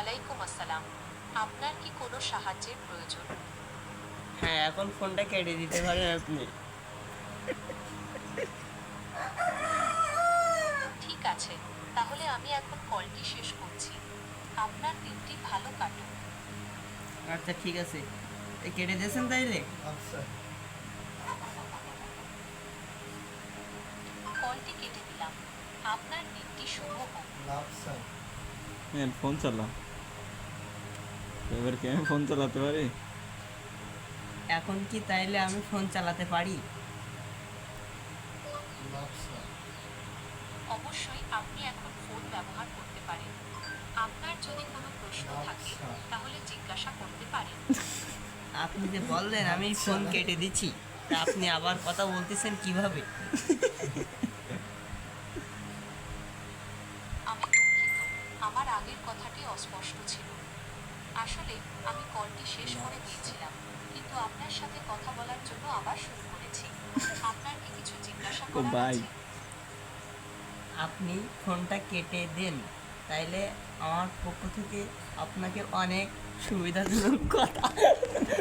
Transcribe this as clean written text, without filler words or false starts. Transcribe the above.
ওয়ালাইকুম আসসালাম। আপনার কি কোনো সাহায্যের প্রয়োজন? হ্যাঁ, এখন ফোনটা কেটে দিতে পারেন আপনি। ঠিক আছে, তাহলে আমি এখন কলটি শেষ করছি। আপনার দিনটি ভালো কাটুক। আচ্ছা ঠিক আছে, কেটে দিয়েছেন তাইলে। আচ্ছা। কলটি কেটে দিলাম। আপনার দিনটি শুভ হোক। আচ্ছা। ফোন চালা, এবার কি আমি ফোন চালাতে পারি? এখন কি তাইলে আমি ফোন চালাতে পারি? আচ্ছা। অবশ্যই আপনি এখন ফোন ব্যবহার করতে পারেন। আপনার যদি কোনো প্রশ্ন থাকে আচ্ছা। তাহলে জিজ্ঞাসা করতে পারেন। আপনি যে বললেন আমি ফোন কেটে দিচ্ছি, তা আপনি আবার কথা বলতেছেন কিভাবে? আমি দুঃখিত, আমার আগের কথাটি অস্পষ্ট ছিল। আসলে আমি কলটি শেষ করে দিয়েছিলাম, কিন্তু আপনার সাথে কথা বলার জন্য আবার শুরু করেছি। আপনার কি কিছু জিজ্ঞাসা ও করার ভাই, আছে? আপনি ফোনটা কেটে দেন, তাইলে আমার পক্ষ থেকে আপনাকে অনেক সুবিধাজনক কথা